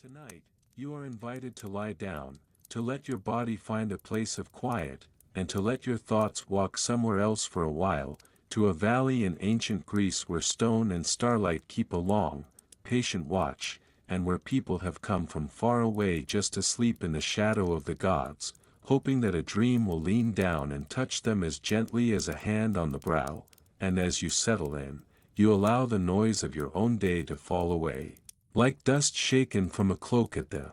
Tonight, you are invited to lie down, to let your body find a place of quiet, and to let your thoughts walk somewhere else for a while, to a valley in ancient Greece where stone and starlight keep a long, patient watch, and where people have come from far away just to sleep in the shadow of the gods, hoping that a dream will lean down and touch them as gently as a hand on the brow, and as you settle in, you allow the noise of your own day to fall away, like dust shaken from a cloak at the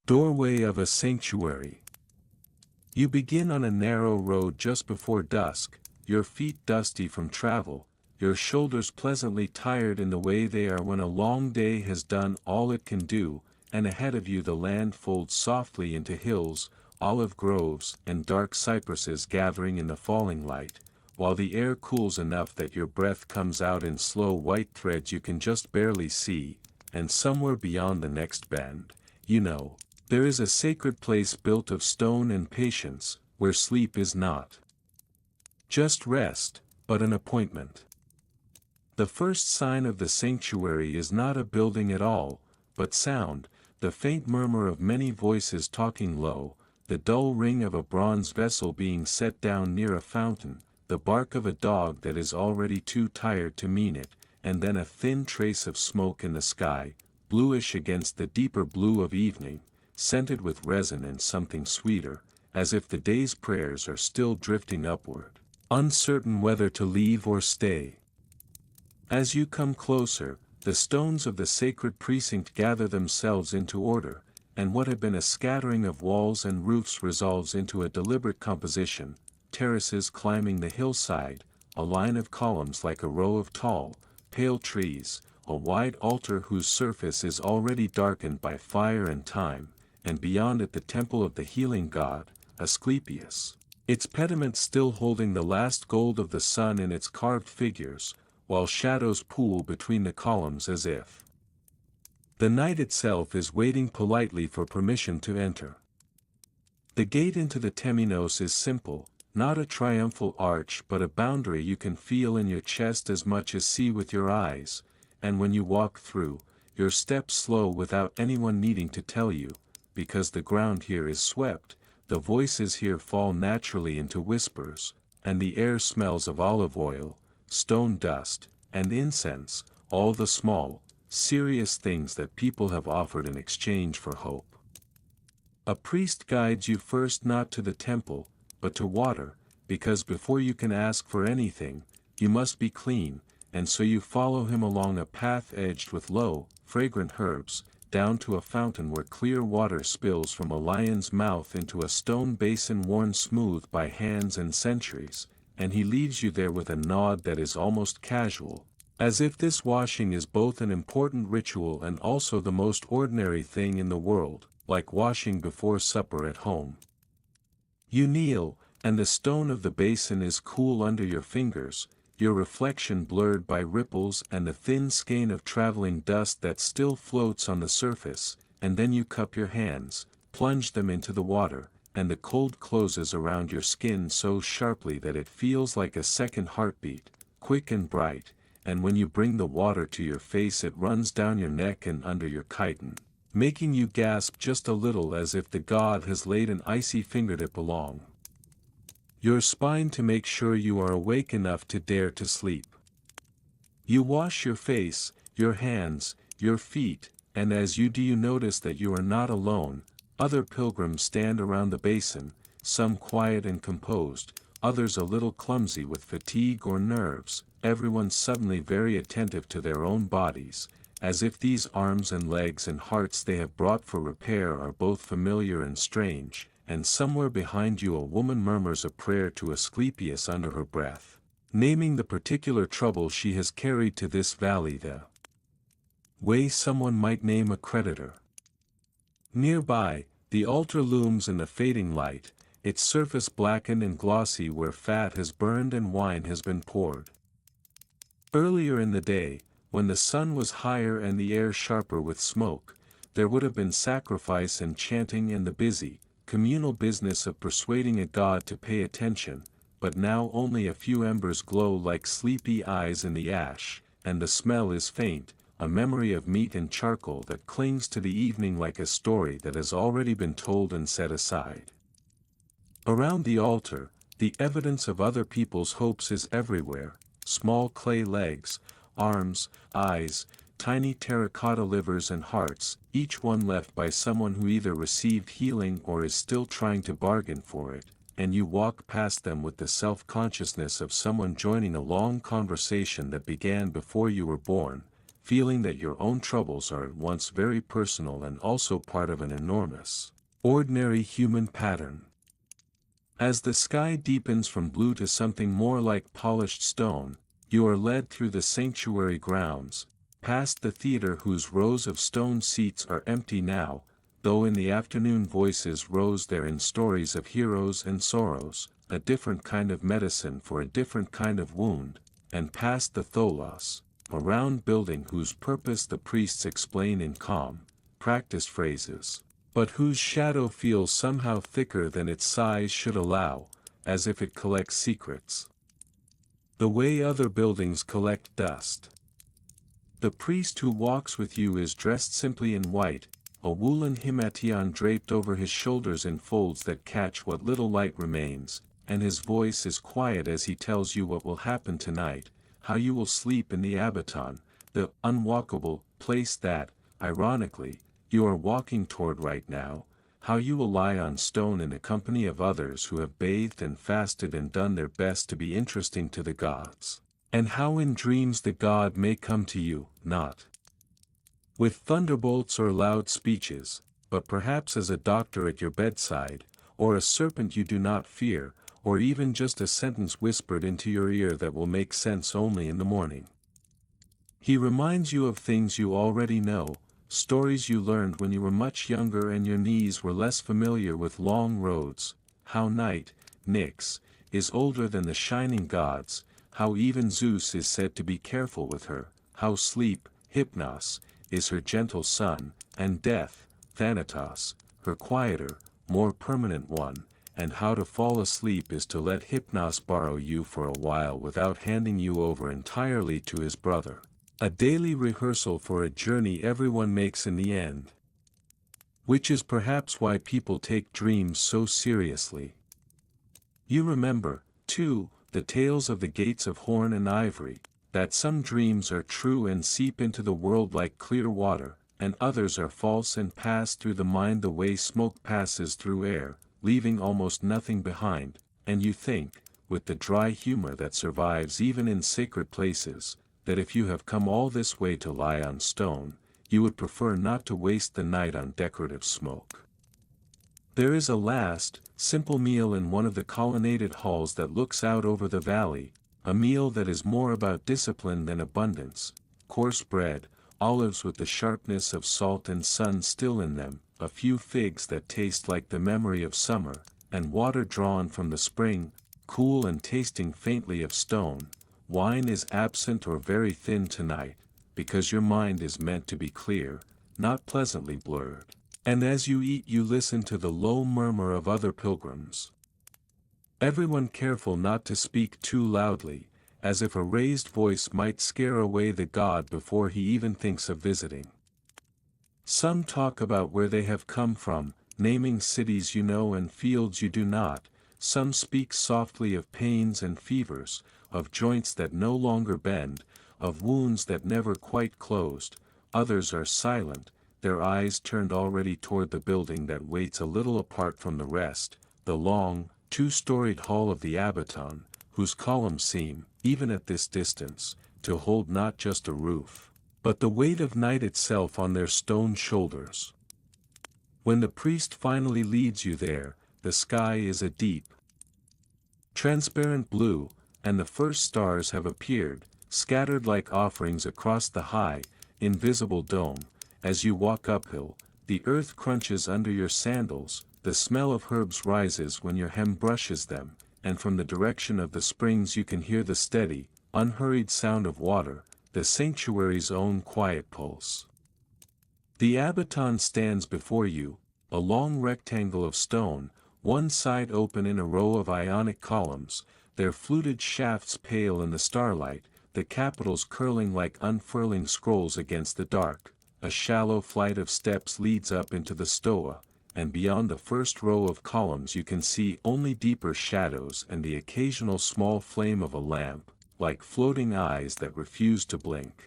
doorway of a sanctuary. You begin on a narrow road just before dusk, your feet dusty from travel, your shoulders pleasantly tired in the way they are when a long day has done all it can do, and ahead of you the land folds softly into hills, olive groves and dark cypresses gathering in the falling light, while the air cools enough that your breath comes out in slow white threads you can just barely see, and somewhere beyond the next bend, you know, there is a sacred place built of stone and patience, where sleep is not just rest, but an appointment. The first sign of the sanctuary is not a building at all, but sound, the faint murmur of many voices talking low, the dull ring of a bronze vessel being set down near a fountain, the bark of a dog that is already too tired to mean it, and then a thin trace of smoke in the sky, bluish against the deeper blue of evening, scented with resin and something sweeter, as if the day's prayers are still drifting upward, uncertain whether to leave or stay. As you come closer, the stones of the sacred precinct gather themselves into order, and what had been a scattering of walls and roofs resolves into a deliberate composition, terraces climbing the hillside, a line of columns like a row of tall, pale trees, a wide altar whose surface is already darkened by fire and time, and beyond it the temple of the healing god, Asclepius, its pediment still holding the last gold of the sun in its carved figures, while shadows pool between the columns as if the night itself is waiting politely for permission to enter. The gate into the temenos is simple, not a triumphal arch but a boundary you can feel in your chest as much as see with your eyes, and when you walk through, your steps slow without anyone needing to tell you, because the ground here is swept, the voices here fall naturally into whispers, and the air smells of olive oil, stone dust, and incense, all the small, serious things that people have offered in exchange for hope. A priest guides you first not to the temple, but to water, because before you can ask for anything, you must be clean, and so you follow him along a path edged with low, fragrant herbs, down to a fountain where clear water spills from a lion's mouth into a stone basin worn smooth by hands and centuries, and he leaves you there with a nod that is almost casual, as if this washing is both an important ritual and also the most ordinary thing in the world, like washing before supper at home. You kneel, and the stone of the basin is cool under your fingers, your reflection blurred by ripples and the thin skein of traveling dust that still floats on the surface, and then you cup your hands, plunge them into the water, and the cold closes around your skin so sharply that it feels like a second heartbeat, quick and bright, and when you bring the water to your face it runs down your neck and under your chitin, making you gasp just a little as if the god has laid an icy fingertip along your spine to make sure you are awake enough to dare to sleep. You wash your face, your hands, your feet, and as you do you notice that you are not alone. Other pilgrims stand around the basin, some quiet and composed, others a little clumsy with fatigue or nerves, everyone suddenly very attentive to their own bodies, as if these arms and legs and hearts they have brought for repair are both familiar and strange, and somewhere behind you a woman murmurs a prayer to Asclepius under her breath, naming the particular trouble she has carried to this valley the way someone might name a creditor. Nearby, the altar looms in the fading light, its surface blackened and glossy where fat has burned and wine has been poured. Earlier in the day, when the sun was higher and the air sharper with smoke, there would have been sacrifice and chanting and the busy, communal business of persuading a god to pay attention, but now only a few embers glow like sleepy eyes in the ash, and the smell is faint, a memory of meat and charcoal that clings to the evening like a story that has already been told and set aside. Around the altar, the evidence of other people's hopes is everywhere: small clay legs, arms, eyes, tiny terracotta livers and hearts, each one left by someone who either received healing or is still trying to bargain for it, and you walk past them with the self-consciousness of someone joining a long conversation that began before you were born, feeling that your own troubles are at once very personal and also part of an enormous, ordinary human pattern. As the sky deepens from blue to something more like polished stone, you are led through the sanctuary grounds, past the theater whose rows of stone seats are empty now, though in the afternoon voices rose there in stories of heroes and sorrows, a different kind of medicine for a different kind of wound, and past the tholos, a round building whose purpose the priests explain in calm, practiced phrases, but whose shadow feels somehow thicker than its size should allow, as if it collects secrets, the way other buildings collect dust. The priest who walks with you is dressed simply in white, a woolen himation draped over his shoulders in folds that catch what little light remains, and his voice is quiet as he tells you what will happen tonight, how you will sleep in the abaton, the unwalkable place that, ironically, you are walking toward right now, how you will lie on stone in the company of others who have bathed and fasted and done their best to be interesting to the gods, and how in dreams the god may come to you, not with thunderbolts or loud speeches, but perhaps as a doctor at your bedside, or a serpent you do not fear, or even just a sentence whispered into your ear that will make sense only in the morning. He reminds you of things you already know, stories you learned when you were much younger and your knees were less familiar with long roads, how night, Nyx, is older than the shining gods, how even Zeus is said to be careful with her, how sleep, Hypnos, is her gentle son, and death, Thanatos, her quieter, more permanent one, and how to fall asleep is to let Hypnos borrow you for a while without handing you over entirely to his brother. A daily rehearsal for a journey everyone makes in the end. Which is perhaps why people take dreams so seriously. You remember, too, the tales of the gates of horn and ivory, that some dreams are true and seep into the world like clear water, and others are false and pass through the mind the way smoke passes through air, leaving almost nothing behind, and you think, with the dry humor that survives even in sacred places, that if you have come all this way to lie on stone, you would prefer not to waste the night on decorative smoke. There is a last, simple meal in one of the colonnaded halls that looks out over the valley, a meal that is more about discipline than abundance: coarse bread, olives with the sharpness of salt and sun still in them, a few figs that taste like the memory of summer, and water drawn from the spring, cool and tasting faintly of stone. Wine is absent or very thin tonight, because your mind is meant to be clear, not pleasantly blurred. And as you eat you listen to the low murmur of other pilgrims. Everyone careful not to speak too loudly, as if a raised voice might scare away the god before he even thinks of visiting. Some talk about where they have come from, naming cities you know and fields you do not. Some speak softly of pains and fevers, of joints that no longer bend, of wounds that never quite closed. Others are silent, their eyes turned already toward the building that waits a little apart from the rest, the long, two-storied hall of the abaton, whose columns seem, even at this distance, to hold not just a roof, but the weight of night itself on their stone shoulders. When the priest finally leads you there, the sky is a deep, transparent blue, and the first stars have appeared, scattered like offerings across the high, invisible dome. As you walk uphill, the earth crunches under your sandals, the smell of herbs rises when your hem brushes them, and from the direction of the springs you can hear the steady, unhurried sound of water, the sanctuary's own quiet pulse. The abaton stands before you, a long rectangle of stone, one side open in a row of Ionic columns, their fluted shafts pale in the starlight, the capitals curling like unfurling scrolls against the dark. A shallow flight of steps leads up into the stoa, and beyond the first row of columns you can see only deeper shadows and the occasional small flame of a lamp, like floating eyes that refuse to blink.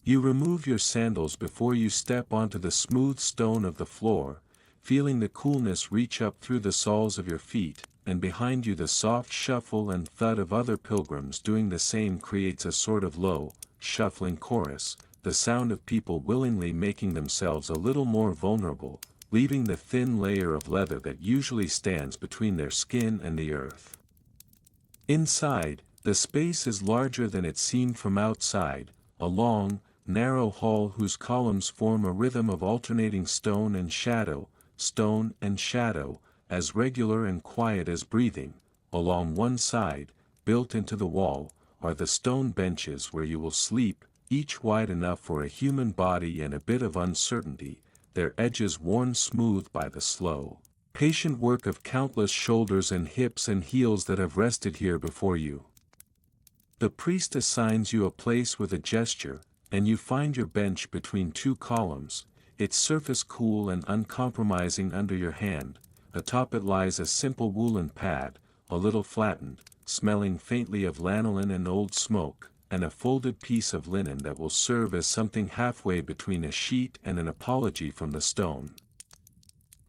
You remove your sandals before you step onto the smooth stone of the floor, feeling the coolness reach up through the soles of your feet, and behind you the soft shuffle and thud of other pilgrims doing the same creates a sort of low, shuffling chorus, the sound of people willingly making themselves a little more vulnerable, leaving the thin layer of leather that usually stands between their skin and the earth. Inside, the space is larger than it seemed from outside, a long, narrow hall whose columns form a rhythm of alternating stone and shadow, as regular and quiet as breathing. Along one side, built into the wall, are the stone benches where you will sleep, each wide enough for a human body and a bit of uncertainty, their edges worn smooth by the slow, patient work of countless shoulders and hips and heels that have rested here before you. The priest assigns you a place with a gesture, and you find your bench between two columns, its surface cool and uncompromising under your hand. Atop it lies a simple woolen pad, a little flattened, smelling faintly of lanolin and old smoke, and a folded piece of linen that will serve as something halfway between a sheet and an apology from the stone.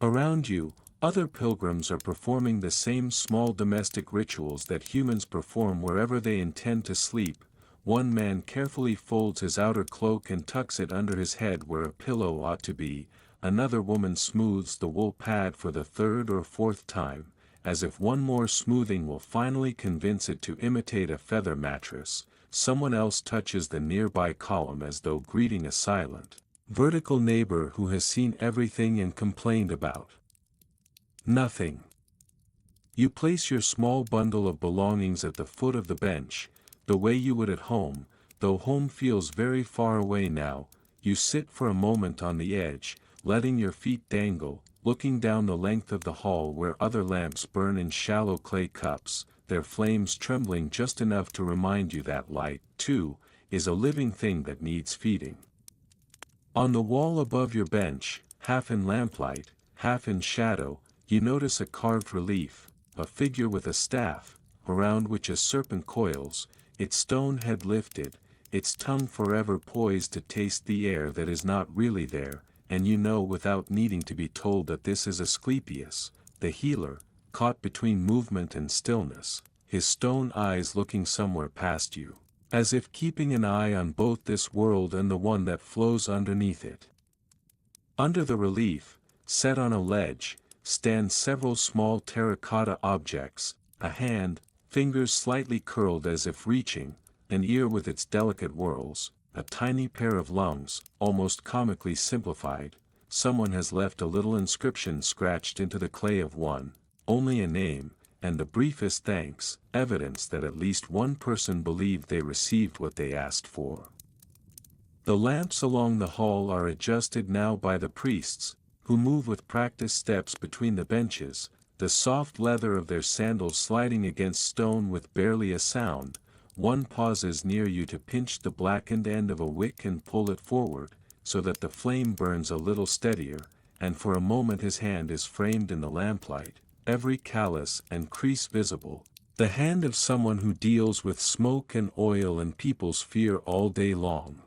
Around you, other pilgrims are performing the same small domestic rituals that humans perform wherever they intend to sleep. One man carefully folds his outer cloak and tucks it under his head where a pillow ought to be, another woman smooths the wool pad for the third or fourth time, as if one more smoothing will finally convince it to imitate a feather mattress. Someone else touches the nearby column as though greeting a silent, vertical neighbor who has seen everything and complained about nothing. You place your small bundle of belongings at the foot of the bench, the way you would at home, though home feels very far away now. You sit for a moment on the edge, letting your feet dangle, looking down the length of the hall where other lamps burn in shallow clay cups, their flames trembling just enough to remind you that light, too, is a living thing that needs feeding. On the wall above your bench, half in lamplight, half in shadow, you notice a carved relief, a figure with a staff, around which a serpent coils, its stone head lifted, its tongue forever poised to taste the air that is not really there, and you know without needing to be told that this is Asclepius, the healer, caught between movement and stillness, his stone eyes looking somewhere past you, as if keeping an eye on both this world and the one that flows underneath it. Under the relief, set on a ledge, stand several small terracotta objects, a hand, fingers slightly curled as if reaching, an ear with its delicate whorls, a tiny pair of lungs, almost comically simplified. Someone has left a little inscription scratched into the clay of one, only a name, and the briefest thanks, evidence that at least one person believed they received what they asked for. The lamps along the hall are adjusted now by the priests, who move with practiced steps between the benches, the soft leather of their sandals sliding against stone with barely a sound. One pauses near you to pinch the blackened end of a wick and pull it forward, so that the flame burns a little steadier, and for a moment his hand is framed in the lamplight, every callus and crease visible, the hand of someone who deals with smoke and oil and people's fear all day long.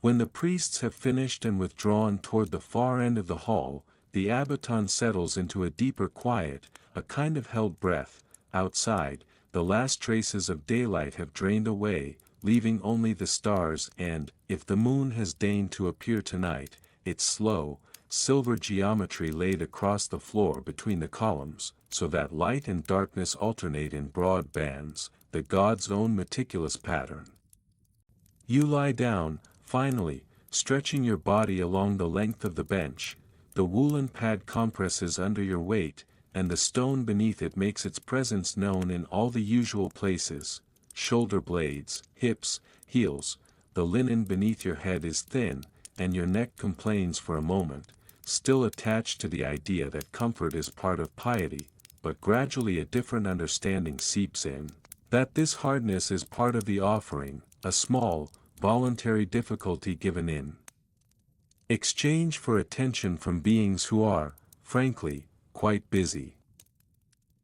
When the priests have finished and withdrawn toward the far end of the hall, the abaton settles into a deeper quiet, a kind of held breath. Outside, the last traces of daylight have drained away, leaving only the stars and, if the moon has deigned to appear tonight, its slow, silver geometry laid across the floor between the columns, so that light and darkness alternate in broad bands, the god's own meticulous pattern. You lie down, finally, stretching your body along the length of the bench. The woolen pad compresses under your weight, and the stone beneath it makes its presence known in all the usual places: shoulder blades, hips, heels. The linen beneath your head is thin, and your neck complains for a moment, still attached to the idea that comfort is part of piety, but gradually a different understanding seeps in. That this hardness is part of the offering, a small, voluntary difficulty given in exchange for attention from beings who are, frankly, quite busy.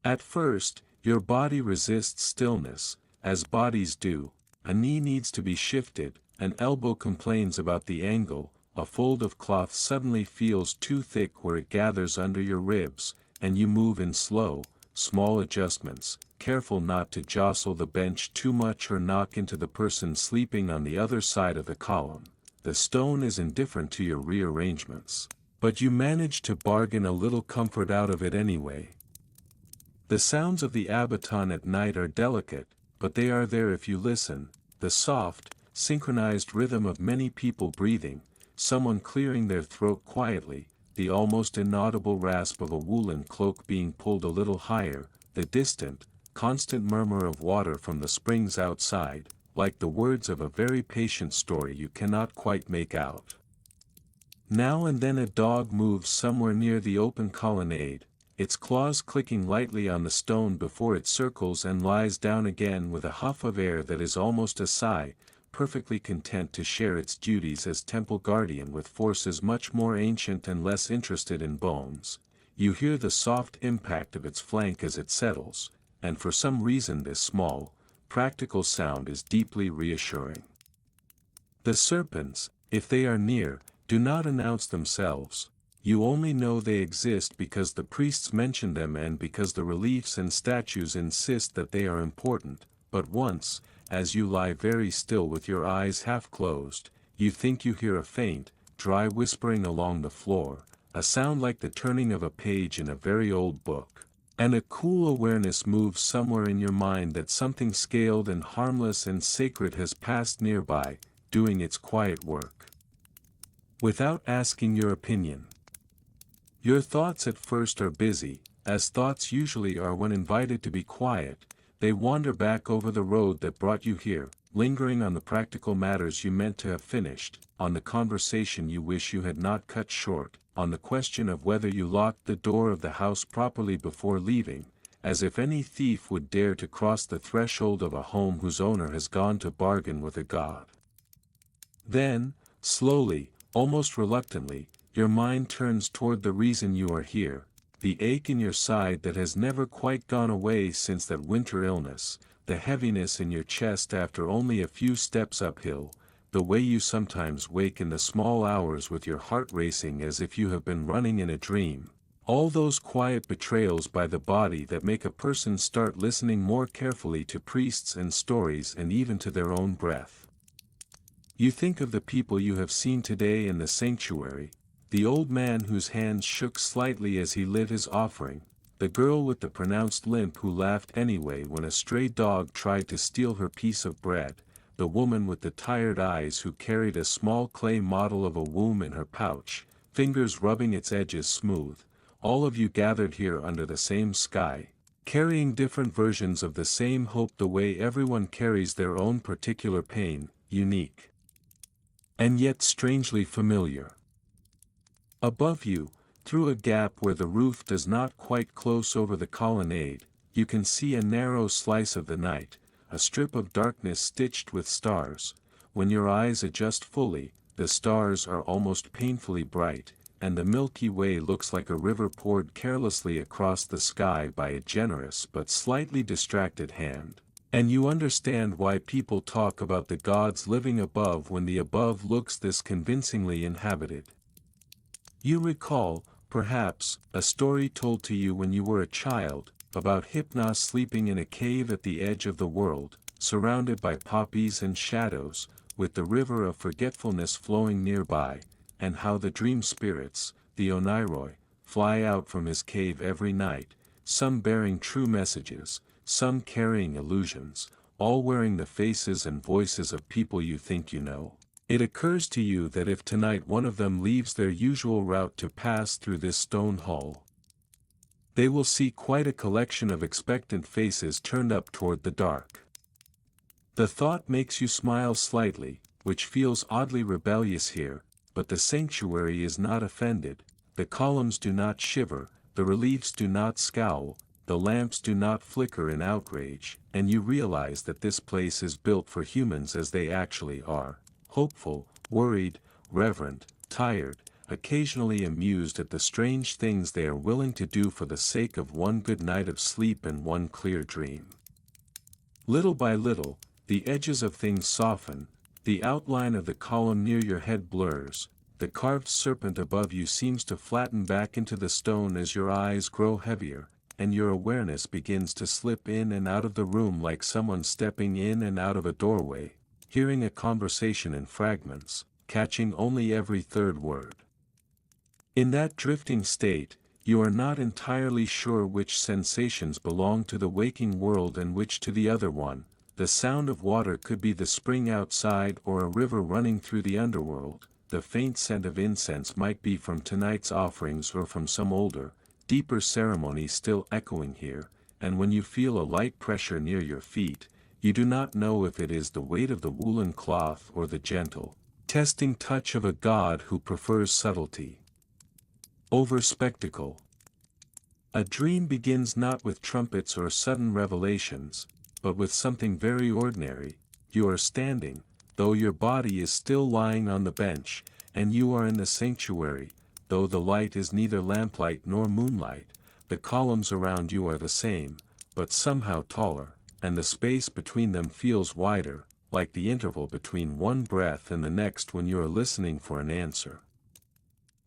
At first, your body resists stillness, as bodies do. A knee needs to be shifted, an elbow complains about the angle, a fold of cloth suddenly feels too thick where it gathers under your ribs, and you move in slow, small adjustments, careful not to jostle the bench too much or knock into the person sleeping on the other side of the column. The stone is indifferent to your rearrangements, but you manage to bargain a little comfort out of it anyway. The sounds of the abaton at night are delicate, but they are there if you listen, the soft, synchronized rhythm of many people breathing, someone clearing their throat quietly, the almost inaudible rasp of a woolen cloak being pulled a little higher, the distant, constant murmur of water from the springs outside, like the words of a very patient story you cannot quite make out. Now and then a dog moves somewhere near the open colonnade, its claws clicking lightly on the stone before it circles and lies down again with a huff of air that is almost a sigh, perfectly content to share its duties as temple guardian with forces much more ancient and less interested in bones. You hear the soft impact of its flank as it settles, and for some reason this small, practical sound is deeply reassuring. The serpents, if they are near, do not announce themselves. You only know they exist because the priests mention them and because the reliefs and statues insist that they are important, but once, as you lie very still with your eyes half closed, you think you hear a faint, dry whispering along the floor, a sound like the turning of a page in a very old book, and a cool awareness moves somewhere in your mind that something scaled and harmless and sacred has passed nearby, doing its quiet work. Without asking your opinion. Your thoughts at first are busy, as thoughts usually are when invited to be quiet. They wander back over the road that brought you here, lingering on the practical matters you meant to have finished, on the conversation you wish you had not cut short, on the question of whether you locked the door of the house properly before leaving, as if any thief would dare to cross the threshold of a home whose owner has gone to bargain with a god. Then, slowly, almost reluctantly, your mind turns toward the reason you are here, the ache in your side that has never quite gone away since that winter illness, the heaviness in your chest after only a few steps uphill, the way you sometimes wake in the small hours with your heart racing as if you have been running in a dream, all those quiet betrayals by the body that make a person start listening more carefully to priests and stories and even to their own breath. You think of the people you have seen today in the sanctuary, the old man whose hands shook slightly as he lit his offering, the girl with the pronounced limp who laughed anyway when a stray dog tried to steal her piece of bread, the woman with the tired eyes who carried a small clay model of a womb in her pouch, fingers rubbing its edges smooth, all of you gathered here under the same sky, carrying different versions of the same hope the way everyone carries their own particular pain, unique and yet strangely familiar. Above you, through a gap where the roof does not quite close over the colonnade, you can see a narrow slice of the night, a strip of darkness stitched with stars. When your eyes adjust fully, the stars are almost painfully bright, and the Milky Way looks like a river poured carelessly across the sky by a generous but slightly distracted hand. And you understand why people talk about the gods living above when the above looks this convincingly inhabited. You recall, perhaps, a story told to you when you were a child, about Hypnos sleeping in a cave at the edge of the world, surrounded by poppies and shadows, with the river of forgetfulness flowing nearby, and how the dream spirits, the Oneiroi, fly out from his cave every night, some bearing true messages, some carrying illusions, all wearing the faces and voices of people you think you know. It occurs to you that if tonight one of them leaves their usual route to pass through this stone hall, they will see quite a collection of expectant faces turned up toward the dark. The thought makes you smile slightly, which feels oddly rebellious here, but the sanctuary is not offended, the columns do not shiver, the reliefs do not scowl, the lamps do not flicker in outrage, and you realize that this place is built for humans as they actually are, hopeful, worried, reverent, tired, occasionally amused at the strange things they are willing to do for the sake of one good night of sleep and one clear dream. Little by little, the edges of things soften, the outline of the column near your head blurs, the carved serpent above you seems to flatten back into the stone as your eyes grow heavier, and your awareness begins to slip in and out of the room like someone stepping in and out of a doorway, hearing a conversation in fragments, catching only every third word. In that drifting state, you are not entirely sure which sensations belong to the waking world and which to the other one. The sound of water could be the spring outside or a river running through the underworld. The faint scent of incense might be from tonight's offerings or from some older, deeper ceremony still echoing here, and when you feel a light pressure near your feet, you do not know if it is the weight of the woolen cloth or the gentle, testing touch of a God who prefers subtlety over spectacle. A dream begins not with trumpets or sudden revelations, but with something very ordinary. You are standing, though your body is still lying on the bench, and you are in the sanctuary, though the light is neither lamplight nor moonlight. The columns around you are the same, but somehow taller, and the space between them feels wider, like the interval between one breath and the next when you are listening for an answer.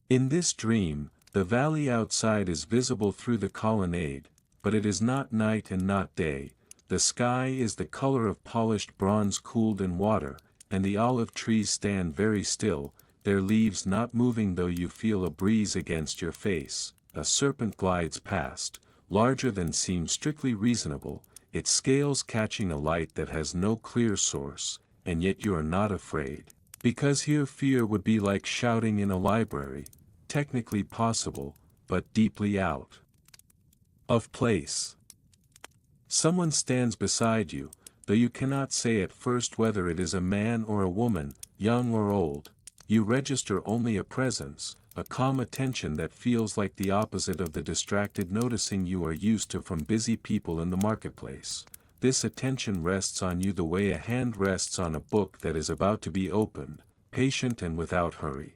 In this dream, the valley outside is visible through the colonnade, but it is not night and not day. The sky is the color of polished bronze cooled in water, and the olive trees stand very still, their leaves not moving though you feel a breeze against your face. A serpent glides past, larger than seems strictly reasonable, its scales catching a light that has no clear source, and yet you are not afraid, because here fear would be like shouting in a library, technically possible, but deeply out of place. Someone stands beside you, though you cannot say at first whether it is a man or a woman, young or old. You register only a presence, a calm attention that feels like the opposite of the distracted noticing you are used to from busy people in the marketplace. This attention rests on you the way a hand rests on a book that is about to be opened, patient and without hurry.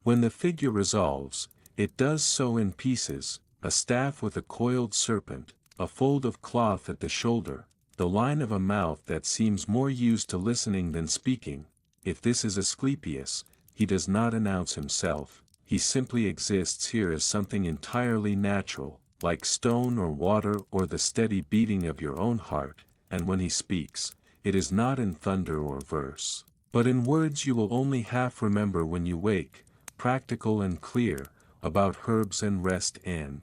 When the figure resolves, it does so in pieces, a staff with a coiled serpent, a fold of cloth at the shoulder, the line of a mouth that seems more used to listening than speaking. If this is Asclepius, he does not announce himself, he simply exists here as something entirely natural, like stone or water or the steady beating of your own heart, and when he speaks, it is not in thunder or verse, but in words you will only half remember when you wake, practical and clear, about herbs and rest and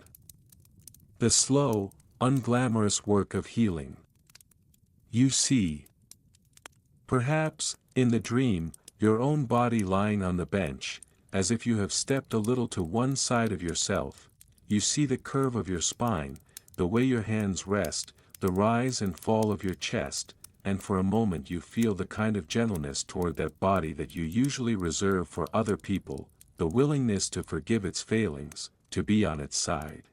the slow, unglamorous work of healing. You see, perhaps, in the dream, your own body lying on the bench, as if you have stepped a little to one side of yourself. You see the curve of your spine, the way your hands rest, the rise and fall of your chest, and for a moment you feel the kind of gentleness toward that body that you usually reserve for other people, the willingness to forgive its failings, to be on its side.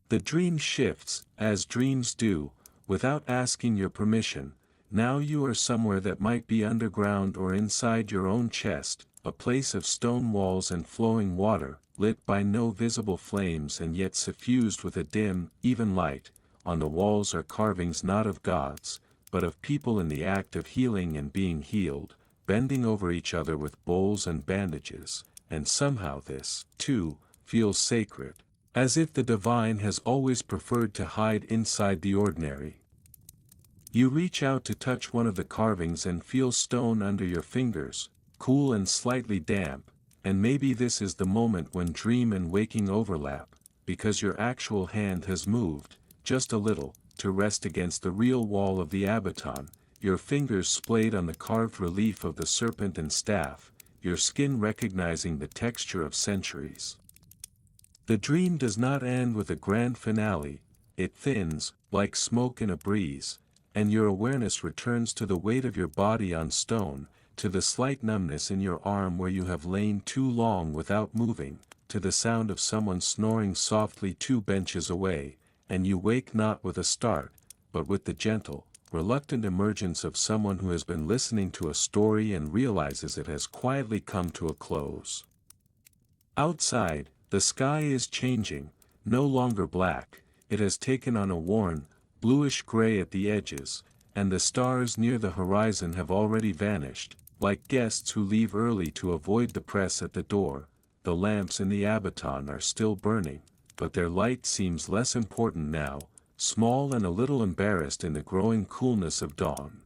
The dream shifts, as dreams do, without asking your permission. Now you are somewhere that might be underground or inside your own chest, a place of stone walls and flowing water, lit by no visible flames and yet suffused with a dim, even light. On the walls are carvings not of gods, but of people in the act of healing and being healed, bending over each other with bowls and bandages, and somehow this, too, feels sacred, as if the divine has always preferred to hide inside the ordinary. You reach out to touch one of the carvings and feel stone under your fingers, cool and slightly damp, and maybe this is the moment when dream and waking overlap, because your actual hand has moved, just a little, to rest against the real wall of the abaton, your fingers splayed on the carved relief of the serpent and staff, your skin recognizing the texture of centuries. The dream does not end with a grand finale, it thins, like smoke in a breeze, and your awareness returns to the weight of your body on stone, to the slight numbness in your arm where you have lain too long without moving, to the sound of someone snoring softly 2 benches away, and you wake not with a start, but with the gentle, reluctant emergence of someone who has been listening to a story and realizes it has quietly come to a close. Outside, the sky is changing, no longer black, it has taken on a worn, bluish-gray at the edges, and the stars near the horizon have already vanished, like guests who leave early to avoid the press at the door. The lamps in the abaton are still burning, but their light seems less important now, small and a little embarrassed in the growing coolness of dawn.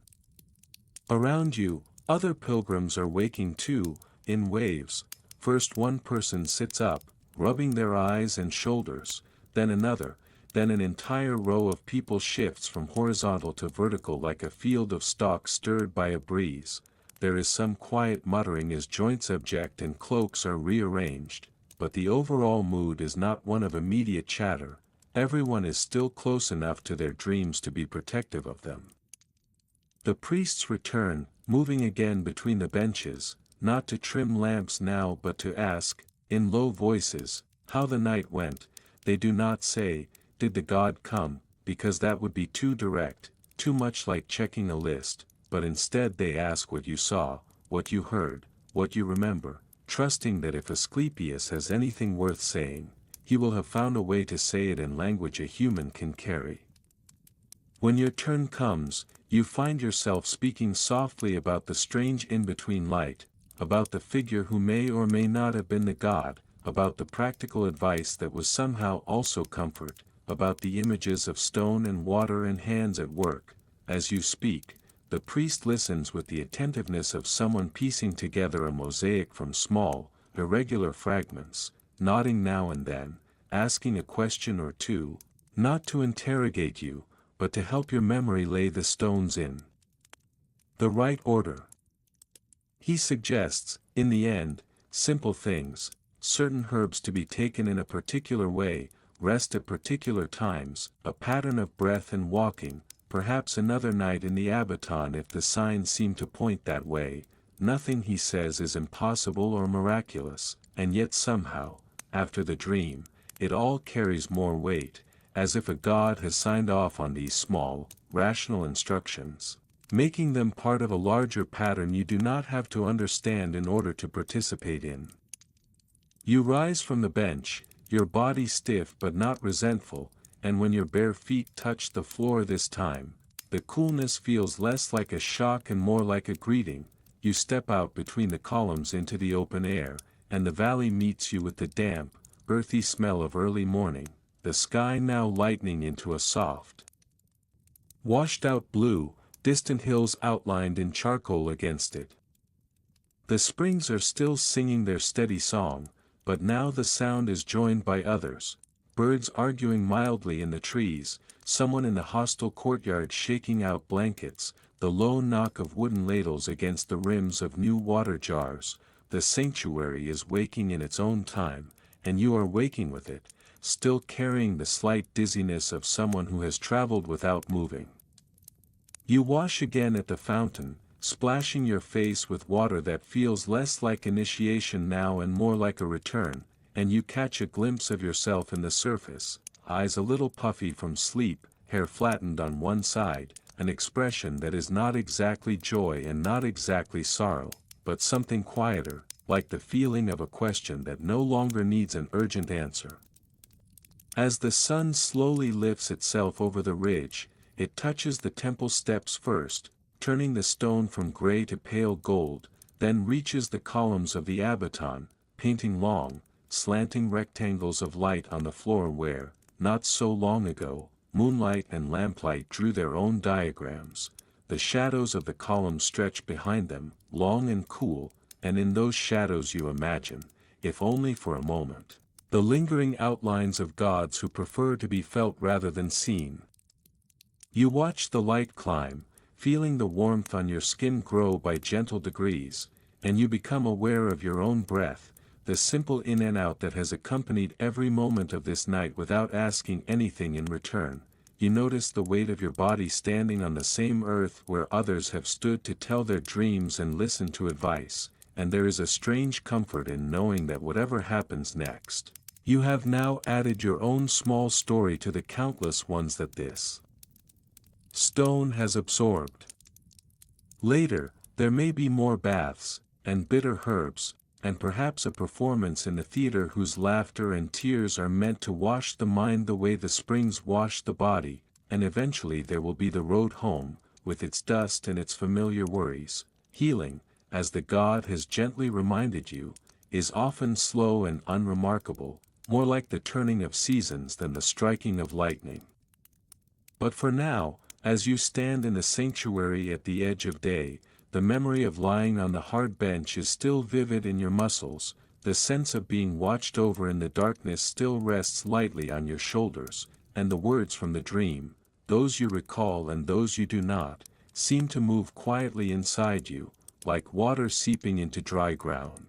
Around you, other pilgrims are waking too, in waves. First one person sits up, rubbing their eyes and shoulders, then another, then an entire row of people shifts from horizontal to vertical like a field of stalks stirred by a breeze. There is some quiet muttering as joints object and cloaks are rearranged, but the overall mood is not one of immediate chatter. Everyone is still close enough to their dreams to be protective of them. The priests return, moving again between the benches, not to trim lamps now but to ask, in low voices, how the night went. They do not say, "Did the god come?" because that would be too direct, too much like checking a list, but instead they ask what you saw, what you heard, what you remember, trusting that if Asclepius has anything worth saying, he will have found a way to say it in language a human can carry. When your turn comes, you find yourself speaking softly about the strange in-between light, about the figure who may or may not have been the god, about the practical advice that was somehow also comfort, about the images of stone and water and hands at work. As you speak, the priest listens with the attentiveness of someone piecing together a mosaic from small, irregular fragments, nodding now and then, asking a question or two, not to interrogate you, but to help your memory lay the stones in the right order. He suggests, in the end, simple things, certain herbs to be taken in a particular way, rest at particular times, a pattern of breath and walking, perhaps another night in the abaton if the signs seem to point that way. Nothing he says is impossible or miraculous, and yet somehow, after the dream, it all carries more weight, as if a god has signed off on these small, rational instructions, making them part of a larger pattern you do not have to understand in order to participate in. You rise from the bench, your body stiff but not resentful, and when your bare feet touch the floor this time, the coolness feels less like a shock and more like a greeting. You step out between the columns into the open air, and the valley meets you with the damp, earthy smell of early morning, the sky now lightening into a soft, washed-out blue, distant hills outlined in charcoal against it. The springs are still singing their steady song, but now the sound is joined by others, birds arguing mildly in the trees, someone in the hostel courtyard shaking out blankets, the low knock of wooden ladles against the rims of new water jars. The sanctuary is waking in its own time, and you are waking with it, still carrying the slight dizziness of someone who has traveled without moving. You wash again at the fountain, splashing your face with water that feels less like initiation now and more like a return, and you catch a glimpse of yourself in the surface, eyes a little puffy from sleep, hair flattened on one side, an expression that is not exactly joy and not exactly sorrow, but something quieter, like the feeling of a question that no longer needs an urgent answer. As the sun slowly lifts itself over the ridge, it touches the temple steps first, turning the stone from gray to pale gold, then reaches the columns of the abaton, painting long, slanting rectangles of light on the floor where, not so long ago, moonlight and lamplight drew their own diagrams. The shadows of the columns stretch behind them, long and cool, and in those shadows you imagine, if only for a moment, the lingering outlines of gods who prefer to be felt rather than seen. You watch the light climb, feeling the warmth on your skin grow by gentle degrees, and you become aware of your own breath, the simple in and out that has accompanied every moment of this night without asking anything in return. You notice the weight of your body standing on the same earth where others have stood to tell their dreams and listen to advice, and there is a strange comfort in knowing that whatever happens next, You have now added your own small story to the countless ones that this stone has absorbed. Later, there may be more baths, and bitter herbs, and perhaps a performance in the theater whose laughter and tears are meant to wash the mind the way the springs wash the body, and eventually there will be the road home, with its dust and its familiar worries. Healing, as the God has gently reminded you, is often slow and unremarkable, more like the turning of seasons than the striking of lightning. But for now, as you stand in the sanctuary at the edge of day, the memory of lying on the hard bench is still vivid in your muscles, the sense of being watched over in the darkness still rests lightly on your shoulders, and the words from the dream, those you recall and those you do not, seem to move quietly inside you, like water seeping into dry ground.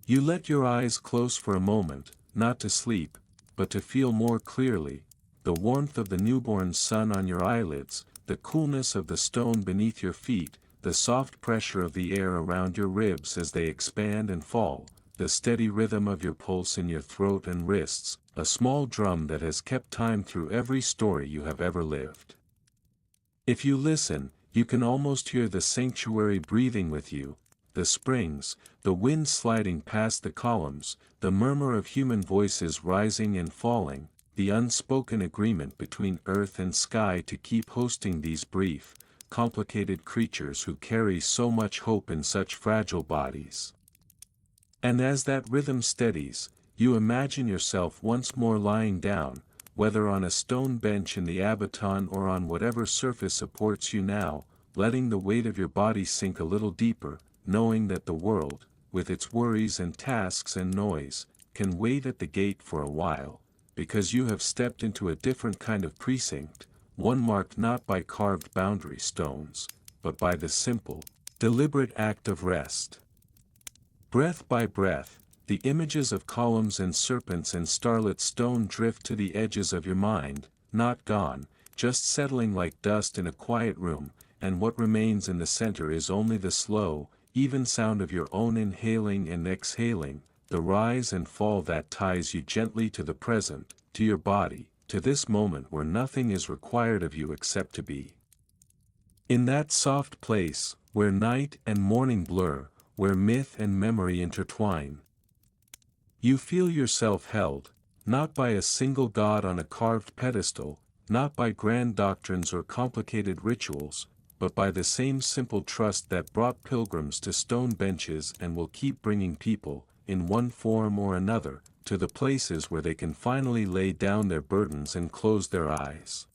You let your eyes close for a moment, not to sleep, but to feel more clearly, the warmth of the newborn sun on your eyelids, the coolness of the stone beneath your feet, the soft pressure of the air around your ribs as they expand and fall, the steady rhythm of your pulse in your throat and wrists, a small drum that has kept time through every story you have ever lived. If you listen, you can almost hear the sanctuary breathing with you, the springs, the wind sliding past the columns, the murmur of human voices rising and falling, the unspoken agreement between earth and sky to keep hosting these brief, complicated creatures who carry so much hope in such fragile bodies. And as that rhythm steadies, you imagine yourself once more lying down, whether on a stone bench in the Abaton or on whatever surface supports you now, letting the weight of your body sink a little deeper, knowing that the world, with its worries and tasks and noise, can wait at the gate for a while, because you have stepped into a different kind of precinct, one marked not by carved boundary stones, but by the simple, deliberate act of rest. Breath by breath, the images of columns and serpents and starlit stone drift to the edges of your mind, not gone, just settling like dust in a quiet room, and what remains in the center is only the slow, even sound of your own inhaling and exhaling, the rise and fall that ties you gently to the present, to your body, to this moment where nothing is required of you except to be. In that soft place, where night and morning blur, where myth and memory intertwine, you feel yourself held, not by a single god on a carved pedestal, not by grand doctrines or complicated rituals, but by the same simple trust that brought pilgrims to stone benches and will keep bringing people, in one form or another, to the places where they can finally lay down their burdens and close their eyes.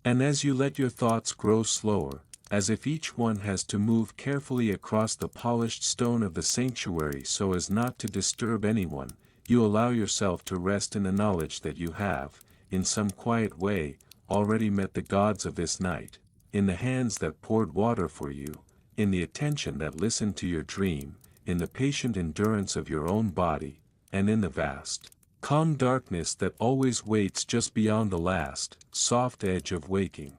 And as you let your thoughts grow slower, as if each one has to move carefully across the polished stone of the sanctuary so as not to disturb anyone, you allow yourself to rest in the knowledge that you have, in some quiet way, already met the gods of this night, in the hands that poured water for you, in the attention that listened to your dream, in the patient endurance of your own body, and in the vast, calm darkness that always waits just beyond the last, soft edge of waking.